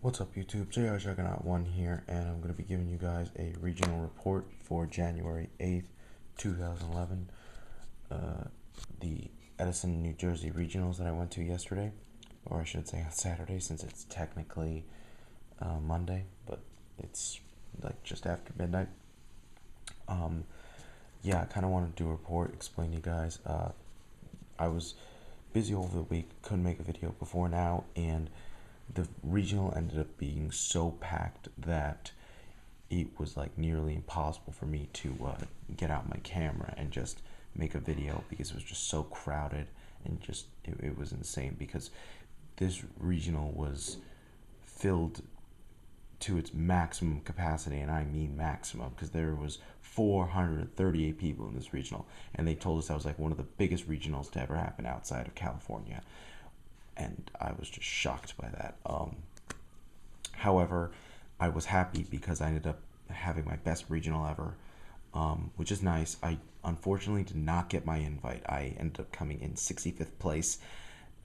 What's up, YouTube? So, checking out One here, and I'm going to be giving you guys a regional report for January 8th, 2011. The Edison, New Jersey regionals that I went to yesterday, or I should say on Saturday, since it's technically Monday, but it's like just after midnight. Yeah, I kind of wanted to do a report, explain to you guys. I was busy over the week, couldn't make a video before now, and the regional ended up being so packed that it was like nearly impossible for me to get out my camera and just make a video because it was just so crowded, and just it was insane because this regional was filled to its maximum capacity, and I mean maximum, because there was 438 people in this regional, and they told us that was like one of the biggest regionals to ever happen outside of California, and I was just shocked by that. However, I was happy because I ended up having my best regional ever, which is nice. I unfortunately did not get my invite. I ended up coming in 65th place,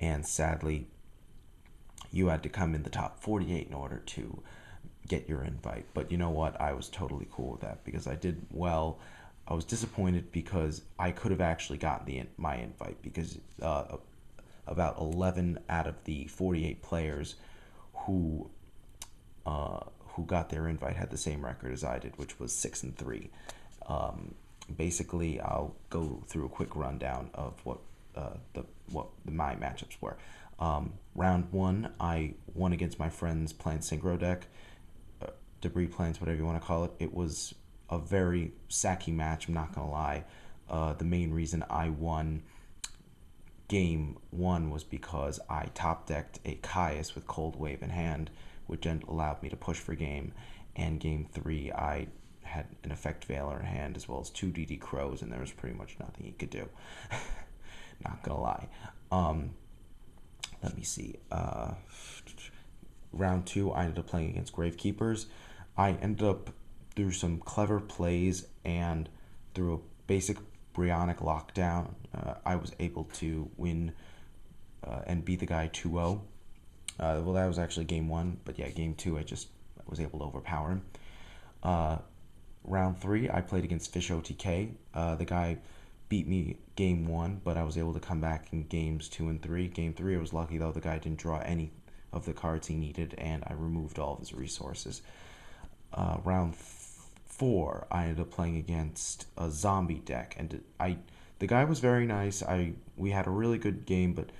and sadly, you had to come in the top 48 in order to get your invite. But you know what? I was totally cool with that because I did well. I was disappointed because I could have actually gotten my invite because about 11 out of the 48 players who got their invite had the same record as I did, which was 6-3. Basically, I'll go through a quick rundown of what my matchups were. Round one, I won against my friend's playing Synchro deck, debris plants, whatever you want to call it. It was a very sacky match, I'm not gonna lie. The main reason I won game one was because I top decked a Caius with Cold Wave in hand, which allowed me to push for game. And game three, I had an Effect Veiler in hand as well as 2 DD Crows, and there was pretty much nothing he could do. Not gonna lie. Let me see. Round two, I ended up playing against Gravekeepers. I ended up, through some clever plays and through a basic Brionic lockdown, I was able to win and beat the guy 2-0. Well, that was actually game one, but yeah, game two, I just was able to overpower him. Round three, I played against Fish OTK. The guy beat me game one, but I was able to come back in games 2 and 3. Game three, I was lucky though, the guy didn't draw any of the cards he needed, and I removed all of his resources. Round four, I ended up playing against a zombie deck, and the guy was very nice. We had a really good game, but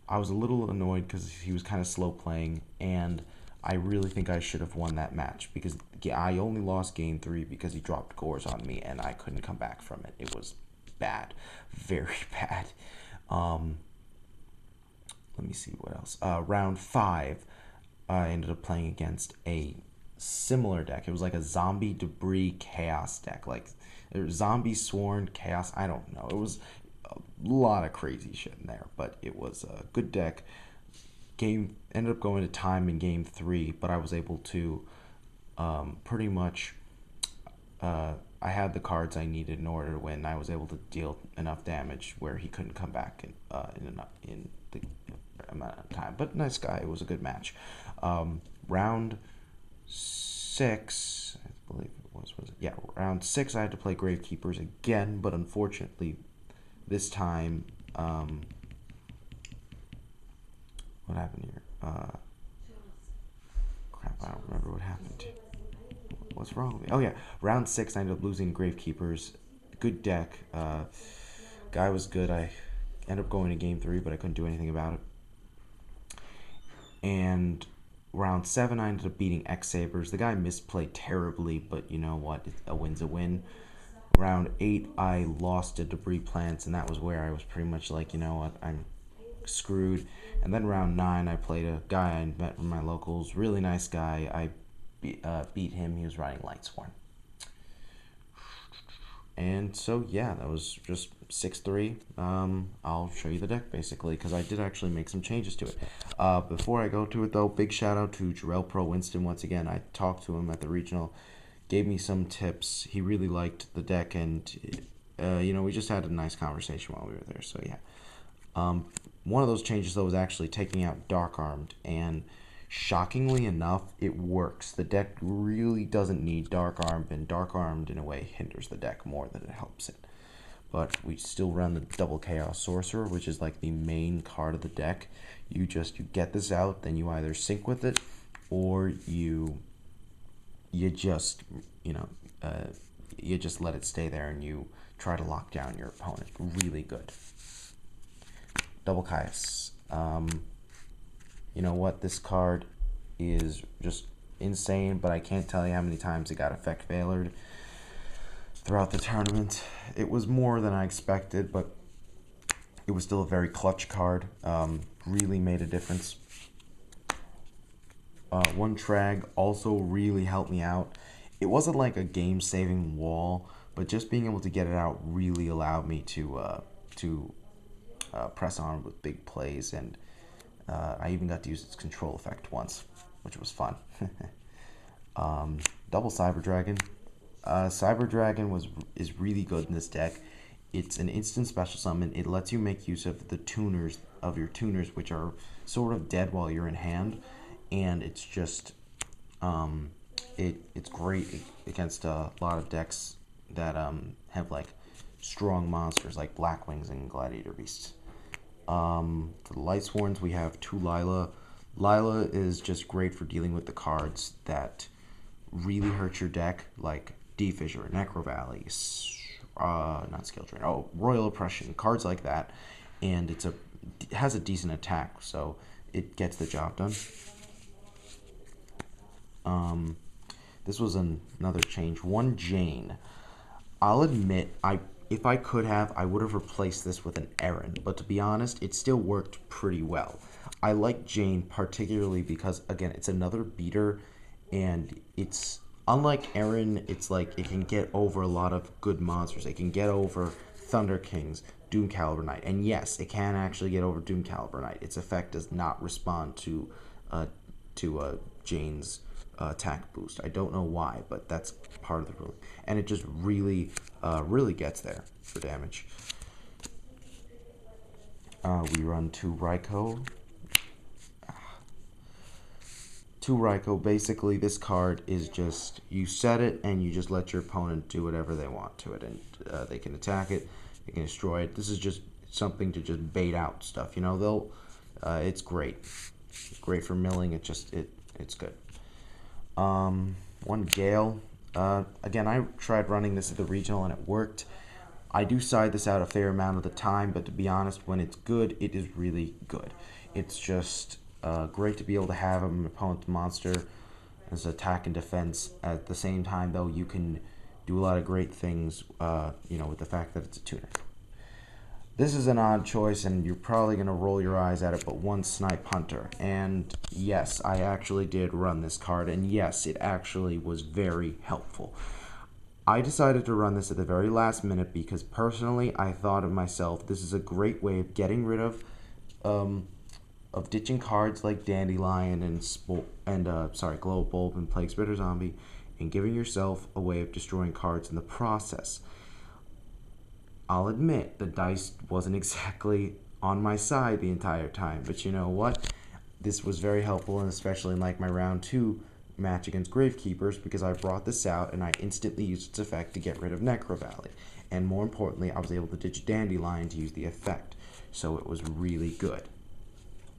I was a little annoyed because he was kind of slow playing, and I really think I should have won that match because I only lost game three because he dropped Gores on me and I couldn't come back from it. It was bad, very bad. Let me see what else. Round five, I ended up playing against a similar deck. It was like a zombie debris chaos deck, like zombie sworn chaos. I don't know. It was a lot of crazy shit in there, but it was a good deck. Game ended up going to time in game three, but I was able to pretty much. I had the cards I needed in order to win. I was able to deal enough damage where he couldn't come back in the amount of time. But nice guy. It was a good match. Round six, I believe it was it? Yeah, round six, I had to play Gravekeepers again, but unfortunately, this time, what happened here? Crap, I don't remember what happened. What's wrong with me? Oh yeah, round six, I ended up losing Gravekeepers. Good deck. Guy was good. I ended up going to game three, but I couldn't do anything about it. And round seven, I ended up beating X-Sabers. The guy misplayed terribly, but you know what? A win's a win. Round eight, I lost to Debris Plants, and that was where I was pretty much like, you know what? I'm screwed. And then round nine, I played a guy I met from my locals. Really nice guy. I beat him. He was riding Lightsworn. And so, yeah, that was just 6-3. I'll show you the deck, basically, because I did actually make some changes to it. Before I go to it, though, big shout-out to Jarrell Pro Winston once again. I talked to him at the regional, gave me some tips. He really liked the deck, and, you know, we just had a nice conversation while we were there, so, yeah. One of those changes, though, was actually taking out Dark Armed, and Shockingly enough, it works. The deck really doesn't need Dark Armed, and Dark Armed in a way hinders the deck more than it helps it. But we still run the Double Chaos Sorcerer, which is like the main card of the deck. You get this out, then you either sync with it, or you just you just let it stay there and you try to lock down your opponent. Really good. Double Chaos. You know what? This card is just insane, but I can't tell you how many times it got effect failored throughout the tournament. It was more than I expected, but it was still a very clutch card. Really made a difference. One Trag also really helped me out. It wasn't like a game-saving wall, but just being able to get it out really allowed me to press on with big plays, and I even got to use its control effect once, which was fun. Double Cyber Dragon. Cyber Dragon is really good in this deck. It's an instant special summon. It lets you make use of the tuners of your tuners, which are sort of dead while you're in hand, and it's just it's great against a lot of decks that have like strong monsters like Blackwings and Gladiator Beasts. For the Lightsworns, we have 2 Lila. Lila is just great for dealing with the cards that really hurt your deck, like Defissure, Necro Valley, not Skill Drain, Royal Oppression, cards like that, and it has a decent attack, so it gets the job done. This was another change. 1 Jane. I'll admit, if I could have, I would have replaced this with an Erin, but to be honest, it still worked pretty well. I like Jane particularly because, again, it's another beater, and it's unlike Erin. It's like it can get over a lot of good monsters. It can get over Thunder Kings, Doom Caliber Knight, and yes, it can actually get over Doom Caliber Knight. Its effect does not respond to Jane's attack boost. I don't know why, but that's part of the rule, and it just really gets there for damage. We run 2 Raikou. 2 Raikou, basically this card is just, you set it and you just let your opponent do whatever they want to it, and they can attack it, they can destroy it. This is just something to just bait out stuff, you know. It's great. It's great for milling. It's good. 1 Gale. Again, I tried running this at the regional and it worked. I do side this out a fair amount of the time, but to be honest, when it's good, it is really good. It's just great to be able to have an opponent's monster as attack and defense. At the same time, though, you can do a lot of great things, with the fact that it's a tuner. This is an odd choice, and you're probably going to roll your eyes at it, but 1 Snipe Hunter. And yes, I actually did run this card, and yes, it actually was very helpful. I decided to run this at the very last minute because personally, I thought of myself, this is a great way of getting rid of ditching cards like Dandelion and Global Bulb and Plague Spreader Zombie, and giving yourself a way of destroying cards in the process. I'll admit, the dice wasn't exactly on my side the entire time, but you know what? This was very helpful, and especially in like my round 2 match against Gravekeepers, because I brought this out and I instantly used its effect to get rid of Necro Valley. And more importantly, I was able to ditch Dandelion to use the effect, so it was really good.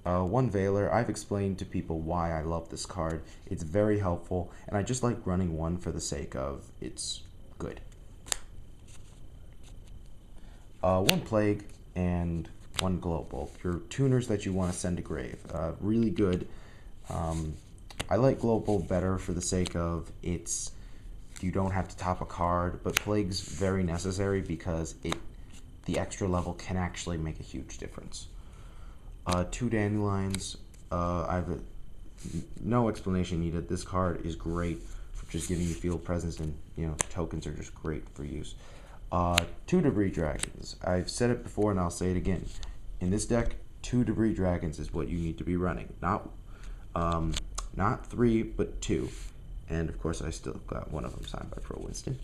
1 Veiler. I've explained to people why I love this card. It's very helpful, and I just like running 1 for the sake of it's good. 1 Plague and 1 Global. Your tuners that you want to send to grave. Really good. I like Global better for the sake of you don't have to top a card, but Plague's very necessary because the extra level can actually make a huge difference. 2 Dandelions. I've no explanation needed. This card is great for just giving you field presence, and tokens are just great for use. 2 Debris Dragons. I've said it before and I'll say it again. In this deck, 2 Debris Dragons is what you need to be running. Not 3, but 2. And of course, I still got one of them signed by Pro Winston.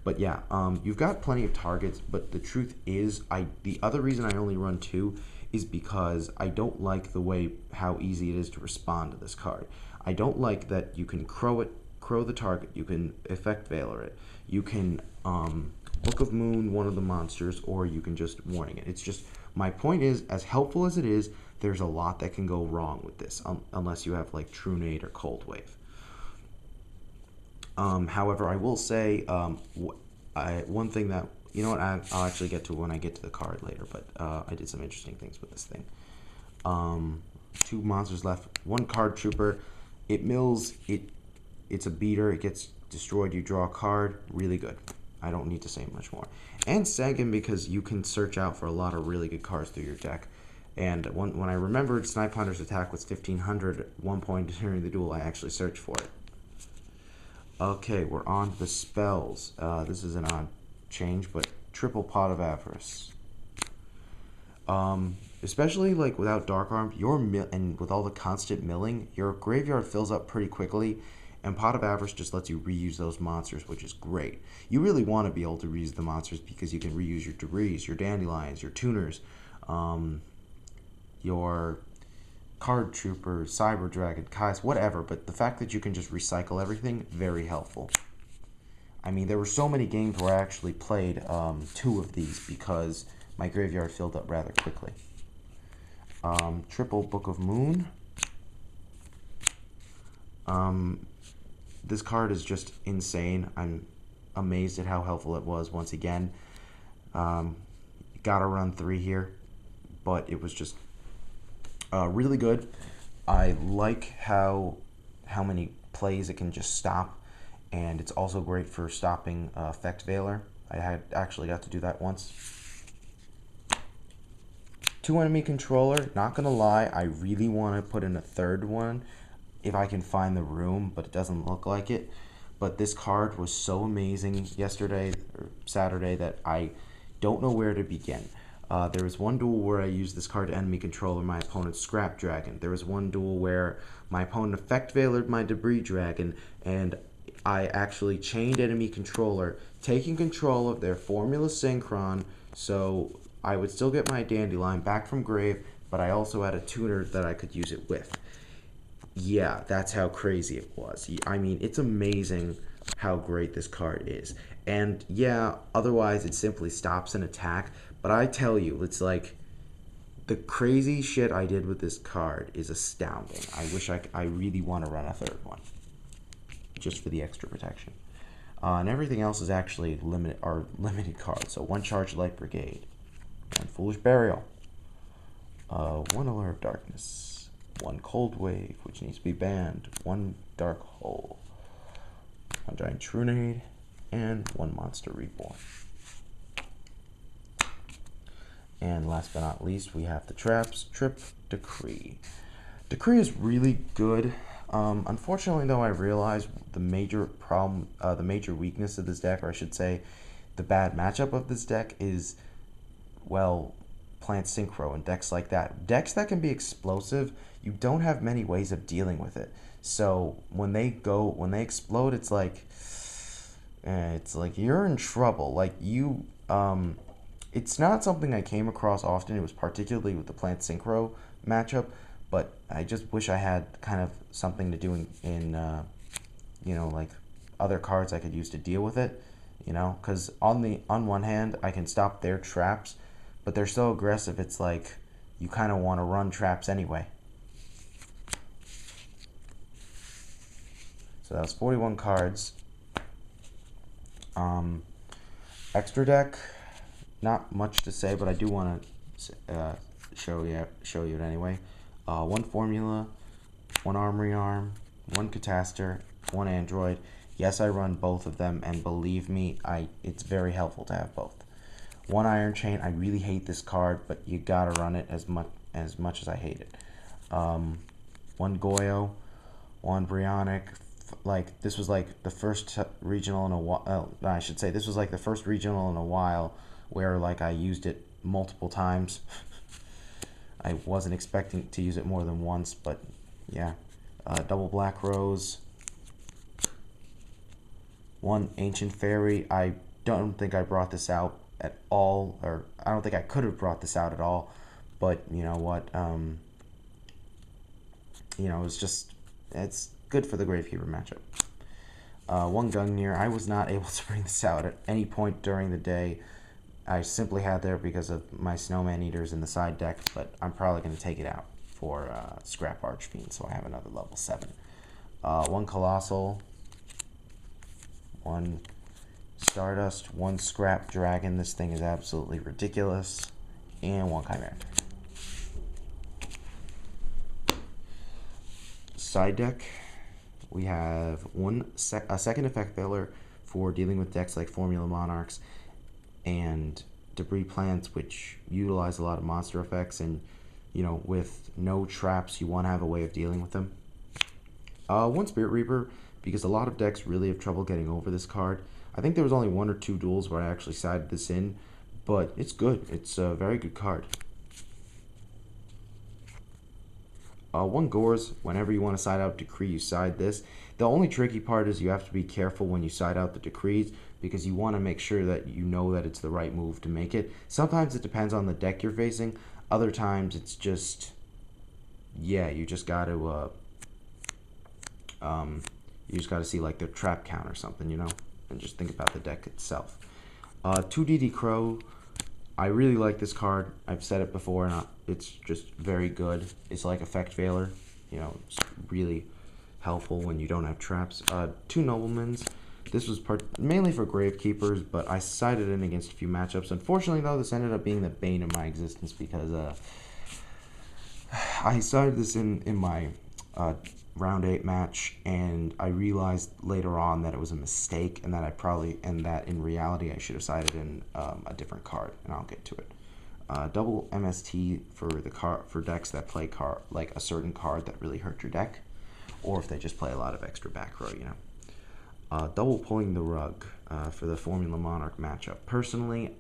But yeah, you've got plenty of targets, but the truth is, the other reason I only run 2 is because I don't like the way how easy it is to respond to this card. I don't like that you can crow the target, you can effect veiler it, you can Book of Moon one of the monsters, or you can just warning it. It's just, my point is, as helpful as it is, there's a lot that can go wrong with this, unless you have like True Nade or Cold Wave. However, I will say one thing that, you know what, I'll actually get to when I get to the card later, but I did some interesting things with this thing. 2 monsters left, 1 card trooper. It mills, it's a beater, it gets destroyed, you draw a card, really good. I don't need to say much more. And second, because you can search out for a lot of really good cards through your deck. And when I remembered Snipe Hunter's attack was 1500 at one point during the duel, I actually searched for it. Okay, we're on the spells. This is an odd change, but triple Pot of Avarice. Especially like without Dark Arm, and with all the constant milling, your graveyard fills up pretty quickly, and Pot of Avarice just lets you reuse those monsters, which is great. You really want to be able to reuse the monsters because you can reuse your Debris, your Dandelions, your Tuners, your Card Trooper, Cyber Dragon, Kais, whatever, but the fact that you can just recycle everything, very helpful. I mean, there were so many games where I actually played 2 of these because my graveyard filled up rather quickly. Triple Book of Moon. This card is just insane. I'm amazed at how helpful it was once again. Gotta run 3 here, but it was just really good. I like how many plays it can just stop, and it's also great for stopping Effect Veiler. I had actually got to do that once. 2 enemy controller. Not gonna lie, I really want to put in a 3rd one if I can find the room, but it doesn't look like it. But this card was so amazing yesterday or Saturday that I don't know where to begin. There was one duel where I used this card to enemy controller my opponent's Scrap Dragon. There was one duel where my opponent Effect Veilered my Debris Dragon, and I actually chained enemy controller, taking control of their Formula Synchron, so I would still get my Dandelion back from grave, but I also had a tuner that I could use it with. Yeah, that's how crazy it was. I mean, it's amazing how great this card is. And yeah, otherwise it simply stops an attack, but I tell you, it's like the crazy shit I did with this card is astounding. I wish I really want to run a 3rd one, just for the extra protection. And everything else is actually limited cards. So 1 Charged Light Brigade, 1 Foolish Burial, 1 Allure of Darkness, 1 Cold Wave, which needs to be banned, 1 Dark Hole, 1 Giant True Nade, and 1 Monster Reborn. And last but not least, we have the traps. Trip Decree. Decree is really good. Unfortunately, though, I realized the major problem, the major weakness of this deck, or I should say, the bad matchup of this deck is, well, Plant Synchro and decks like that. Decks that can be explosive, you don't have many ways of dealing with it. So when they explode, it's like you're in trouble. Like it's not something I came across often. It was particularly with the Plant Synchro matchup, but I just wish I had kind of something to do in like other cards I could use to deal with it, because on one hand I can stop their traps, but they're so aggressive, it's like you kind of want to run traps anyway. So that was 41 cards. Extra deck, not much to say, but I do want to show you it anyway. 1 Formula, 1 Armory Arm, 1 Cataster, 1 Android. Yes, I run both of them, and believe me, it's very helpful to have both. 1 Iron Chain. I really hate this card, but you gotta run it as much as I hate it. 1 Goyo, 1 Brionic. Like, this was like the first regional in a while. I should say this was like the first regional in a while where like I used it multiple times. I wasn't expecting to use it more than once, but yeah. Double Black Rose, 1 Ancient Fairy. I don't think I brought this out at all, or I don't think I could have brought this out at all, but you know what? It's good for the Gravekeeper matchup. One Gungnir. I was not able to bring this out at any point during the day. I simply had there because of my Snowman Eaters in the side deck, but I'm probably going to take it out for Scrap Archfiend, so I have another level 7. One Colossal, one Stardust, one Scrap Dragon. This thing is absolutely ridiculous. And one Chimera. Side deck, we have a second effect filler for dealing with decks like Formula Monarchs and Debris Plants, which utilize a lot of monster effects, and you know, with no traps, you want to have a way of dealing with them. One Spirit Reaper, because a lot of decks really have trouble getting over this card. I think there was only 1 or 2 duels where I actually sided this in, but it's good. It's a very good card. One Gores, whenever you want to side out Decree, you side this. The only tricky part is you have to be careful when you side out the Decrees, because you want to make sure that you know that it's the right move to make it. Sometimes it depends on the deck you're facing. Other times it's just, yeah, you just got to see like their trap count or something, you know, and just think about the deck itself. 2DD Crow. I really like this card. I've said it before, and it's just very good. It's like Effect Veiler. You know, it's really helpful when you don't have traps. 2 Noblemans. This was mainly for Gravekeepers, but I sided in against a few matchups. Unfortunately, though, this ended up being the bane of my existence because I sided this in my round 8 match, and I realized later on that it was a mistake, and that in reality I should have sided in a different card, and I'll get to it. Double MST for decks that play like a certain card that really hurt your deck, or if they just play a lot of extra back row, you know. Double Pulling the Rug for the Formula Monarch matchup. Personally,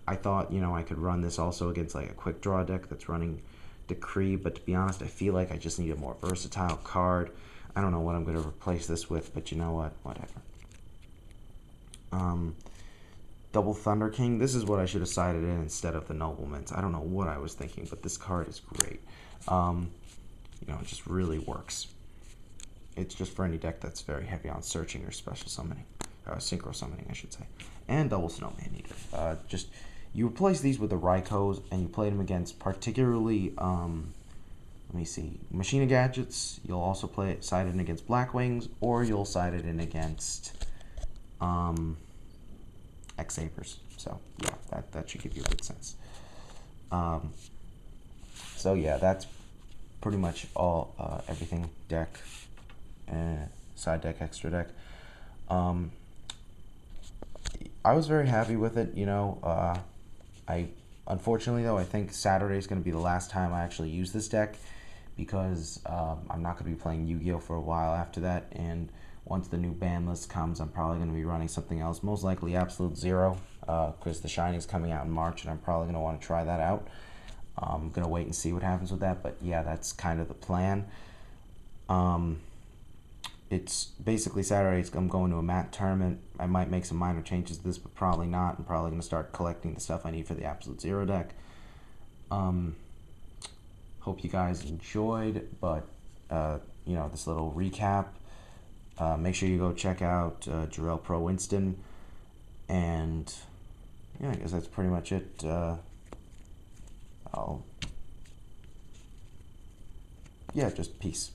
I thought, you know, I could run this also against like a quick draw deck that's running Decree, but to be honest, I feel like I just need a more versatile card. I don't know what I'm going to replace this with, but you know what? Whatever. Double Thunder King. This is what I should have sided in instead of the Noblemans. I don't know what I was thinking, but this card is great. You know, it just really works. It's just for any deck that's very heavy on searching or special summoning. Synchro summoning, I should say. And Double Snowman Eater. You replace these with the Raikos, and you play them against particularly, let me see, Machina Gadgets. You'll also play it sided in against Blackwings, or you'll side it in against X-Sabers. So, yeah, that should give you a good sense. So, yeah, that's pretty much all, everything deck, side deck, extra deck. I was very happy with it, you know. Unfortunately, though, I think Saturday is going to be the last time I actually use this deck, because I'm not going to be playing Yu-Gi-Oh! For a while after that, and once the new ban list comes, I'm probably going to be running something else, most likely Absolute Zero, because the Shining's coming out in March, and I'm probably going to want to try that out. I'm going to wait and see what happens with that, but yeah, that's kind of the plan. It's basically Saturday. I'm going to a mat tournament. I might make some minor changes to this, but probably not. I'm probably going to start collecting the stuff I need for the Absolute Zero deck. Hope you guys enjoyed, but you know, this little recap. Make sure you go check out Jarrell Pro Winston, and yeah, I guess that's pretty much it. Yeah, just peace.